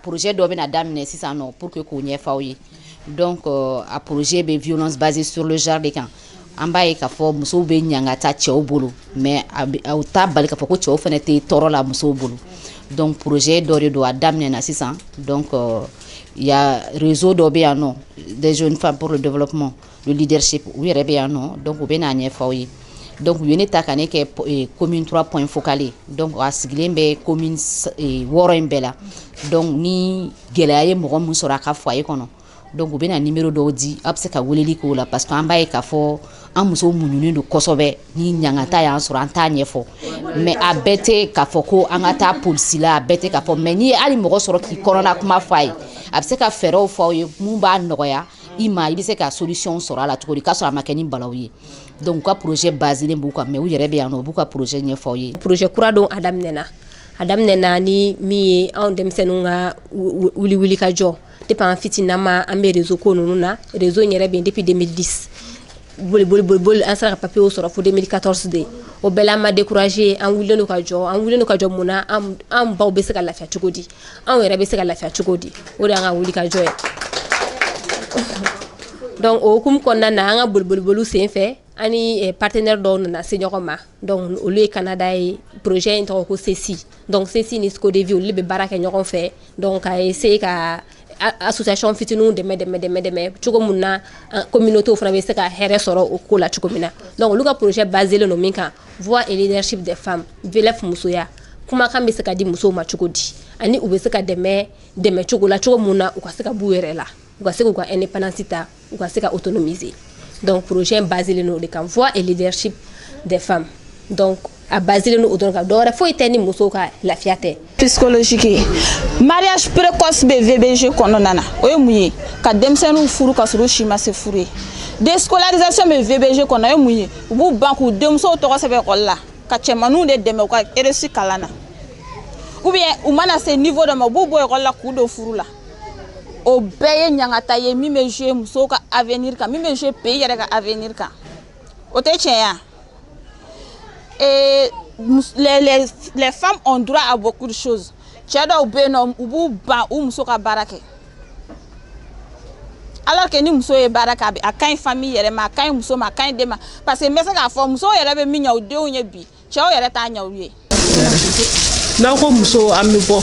Projet dɔ bɛna daminɛ sisan nɔ pour que k'o ɲɛf'aw ye. Donc a projet bɛ violence basée sur le genre de kan. An b'a ye k'a fɔ musow bɛ ɲangata cɛw bolo mais aw t'a bali k'a fɔ ko cɛw fana tɛ tɔɔrɔ la musow bolo. Donc projet dɔ de don a daminɛna sisan. Donc il y a réseau dɔ bɛ yan nɔ des jeunes femmes pour le développement, le leadership u yɛrɛ bɛ yan nɔ donc u bɛ n'a ɲɛf'aw ye. Donc u ye ne ta ka ne kɛ commune 3 point focal ye. Donc a sigilen bɛ commune 6 in bɛɛ la. Donc ni gɛlɛya ye mɔgɔ min sɔrɔ a ka foyer kɔnɔ donc u bɛna numéro dɔw di a bɛ se ka weleli k'o la parce que an b'a ye k'a fɔ an musow muɲunen don kosɛbɛ ni ɲangata y'an sɔrɔ an t'a ɲɛfɔ mais a bɛɛ tɛ k'a fɔ ko an ka taa polisi la a bɛɛ tɛ k'a fɔ mais n'i ye hali mɔgɔ sɔrɔ k'i kɔnɔna kuma fɔ a ye a bɛ se ka fɛɛrɛw fɔ aw ye mun b'a nɔgɔya i ma i bɛ se ka solution sɔrɔ a la cogo di k'a sɔrɔ a ma kɛ ni balawu ye donc u ka projet basé b'u kan mais u yɛrɛ bɛ yan nɔ u b'u ka projet ɲɛfɔ aw ye. Projet kura don a daminɛna ni min ye anw denmisɛnninw ka wuli ka jɔ depuis an fitininama an bɛ réseau ko ninnu na réseau in yɛrɛ bɛ yen depuis 2010 boli an sera ka papier sɔrɔ fo 2014 de o bɛɛ la an ma découragé an wulilen ka jɔ mun na an baw bɛ se ka lafiya cogo di anw yɛrɛ bɛ se ka lafiya cogo di o de y'an ka wuli ka jɔ ye. Donc o hukumu kɔnɔna na an ka boliboliw senfɛ an ni partenaire dɔw nana se ɲɔgɔn ma donc olu ye Canada ye projet in tɔgɔ ko CECI donc CECI ni SCODEVI olu de bɛ baara kɛ ɲɔgɔn fɛ donc a essayer ka association fitininw dɛmɛ cogo mun na communauté fana bɛ se ka hɛrɛ sɔrɔ o ko la cogo min na donc olu ka projet basé len don min kan voix et leadership des femmes VLF musoya kumakan bɛ se ka di musow ma cogo di ani u bɛ se ka dɛmɛ cogo la cogo mun na u ka se ka b'u yɛrɛ la u ka se k'u ka indépendance ta u ka se ka autonomiser donc projet basé len don de kan voix et leadership des femmes donc a basé len don o dɔrɔn kan dɔwɛrɛ foyi tɛ ni musow ka lafiya tɛ. Psychologique mariage précoce bɛ VBG kɔnɔna na o ye mun ye ka denmisɛnninw furu ka sɔrɔ u si ma se furu ye déscolarisation bɛ VBG kɔnɔ o ye mun ye u b'u ban k'u denmusow tɔgɔ sɛbɛn ekɔli la ka cɛmanninw de dɛmɛ u ka RSI kalan na ou bien u mana se niveau dɔ ma u b'u bɔ ekɔli la k'u don furu la o bɛɛ ye ɲangata ye min bɛ jouer musow ka avenir kan min bɛ jouer pays yɛrɛ ka avenir kan o tɛ tiɲɛ ya. Et les femmes ont droit à beaucoup de choses. Tchèda ou benom ou bou ban ou muso ka barake. Alors que ni muso ye baraka a kan famille yere ma kan muso ma kan dema parce que me se ka fo muso yere be minya o de onye bi. Tchè o yere ta nya o ye. Na ko muso amibo.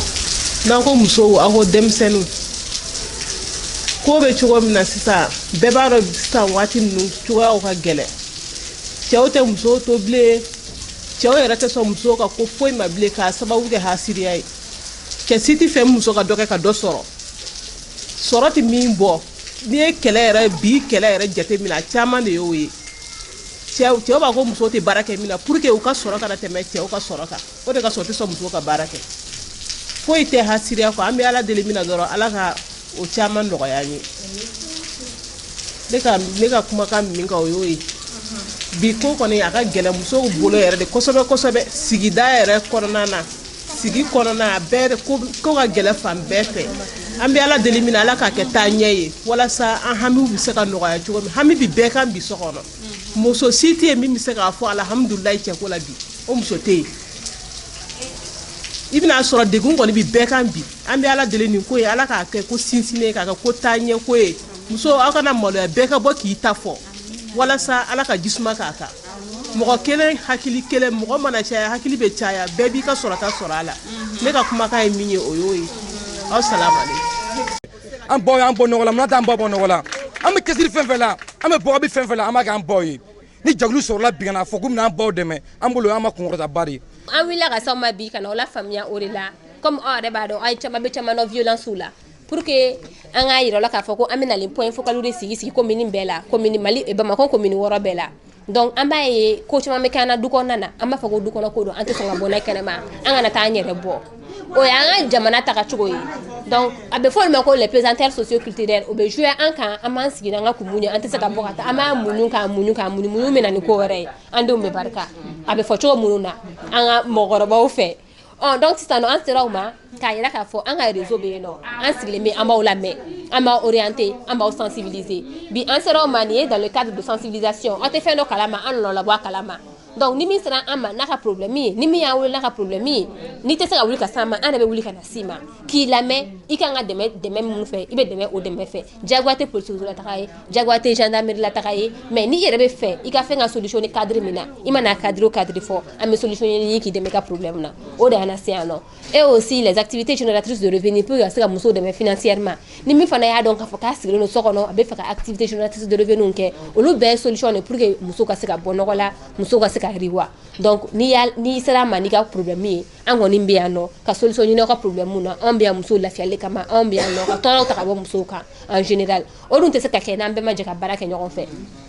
Na ko muso aho demsenu. Ko be chugo mina sisa bebaro sisa wati nu chuga o ka gele. Tchè o te muso to ble cɛw yɛrɛ tɛ sɔn muso ka ko foyi ma bilen k'a sababu kɛ hasiriya ye cɛ si tɛ fɛ muso ka dɔ kɛ ka dɔ sɔrɔ tɛ min bɔ n'i ye kɛlɛ yɛrɛ bi kɛlɛ yɛrɛ jate minɛ a caman de y'o ye cɛw b'a ko muso tɛ baara kɛ min na pour que u ka sɔrɔ kana tɛmɛ cɛw ka sɔrɔ kan o de ka sɔrɔ tɛ sɔn muso ka baara kɛ foyi tɛ hasiriya kɔ an bɛ ala deli min na dɔrɔn ala ka o caman nɔgɔya an ye ne ka kumakan min kan o y'o ye. Bi ko kɔni a ka gɛlɛ musow bolo yɛrɛ de kosɛbɛ sigida yɛrɛ kɔnɔna na sigi kɔnɔna a bɛɛ ko ka gɛlɛ fan bɛɛ fɛ an bɛ ala deli min na ala k'a kɛ taa ɲɛ ye walasa an hamiw bɛ se ka nɔgɔya cogo min hami bi bɛɛ kan bi so kɔnɔ muso si tɛ yen min bɛ se k'a fɔ alhamdulilayi cɛko la bi o muso tɛ yen i bɛna sɔrɔ degun kɔni bi bɛɛ kan bi an bɛ ala deli nin ko ye ala k'a kɛ ko sinsinnen k'a kɛ ko taa ɲɛ ko ye muso aw kana maloya bɛɛ ka bɔ k'i ta fɔ walasa ala ka jisuma k'a kan mɔgɔ kelen hakili kelen mɔgɔ mana caya hakili bɛ caya bɛɛ b'i ka sɔrɔta sɔrɔ a la ne ka kumakan ye min ye o y'o ye aw salamu aleykum. An bɔ nɔgɔ la mun t'an bɔ nɔgɔ la an bɛ cɛsiri fɛn fɛn la an bɛ bɔgɔ bi fɛn fɛn la an b'a kɛ an baw ye ni jagulu sɔrɔla bi kana fɔ k'u bɛna an baw dɛmɛ an bolo an ma kunkɔrɔta ba de. An wulila ka s'aw ma bi kana o la faamuya o de la comme aw yɛrɛ b'a dɔn aw caman bɛ caman dɔn violence la pour que an k'a yira la k'a fɔ ko an bɛ nalen point focal de sigi commune bɛɛ la commune Mali Bamakɔ commune 6 bɛɛ la donc an b'a ye ko caman bɛ kɛ an na du kɔnɔna na an b'a fɔ ko du kɔnɔ ko don an tɛ sɔn ka bɔ n'a kɛnɛma an kana taa an yɛrɛ bɔ o ye an ka jamana tagacogo ye donc a bɛ fɔ olu ma ko les présenteurs socio-culturels o bɛ jouer an kan an b'an sigi n'an ka kumu ye an tɛ se ka bɔ ka taa an b'a muɲu k'a muɲu bɛ na ni ko wɛrɛ ye an denw bɛ barika a bɛ fɔ cogo minnu na an ka mɔgɔkɔrɔbaw fɛ. Donc sisan an sera u ma k'a yira k'a fɔ an ka réseau bɛ yen nɔ an sigilen bɛ an b'aw lamɛn an b'aw orienter an b'aw sensibiliser bi an sera u ma nin ye dans le cadre de sensibilisation aw tɛ fɛn dɔ kalama an nana labɔ a kalama donc ni min sera an ma n'a ka problème ye ni min y'a wele n'a ka problème ye n'i tɛ se ka wuli ka s'a ma an de bɛ wuli ka na s'i ma k'i lamɛn i kan ka dɛmɛ minnu fɛ i bɛ dɛmɛ o dɛmɛ fɛ jagoya tɛ police la taga ye jagoya tɛ gendarmerie la taga ye mais n'i yɛrɛ bɛ fɛ i ka fɛn ka solution ni cadre min na i mana cadre o cadre fɔ an bɛ solution ɲini k'i dɛmɛ i ka problème na o de y'an na se yan nɔ et aussi les activités génératrices de revenus pour ka se ka musow dɛmɛ financièrement ni min fana y'a dɔn k'a fɔ k'a sigilen don so kɔnɔ a bɛ fɛ ka activité génératrice de revenus kɛ olu bɛɛ ye solution de pour que muso ka se ka bɔ nɔgɔ la muso ka se ka yiriwa donc n'i sera ma n'i ka problème ye an kɔni bɛ yan nɔ ka solution ɲini aw ka problème na an bɛ yan musow lafiyali kama an bɛ yan nɔ ka tɔɔrɔ ta ka bɔ musow kan en général o dun tɛ se ka kɛ n'an bɛɛ ma jɛ ka baara kɛ ɲɔgɔn fɛ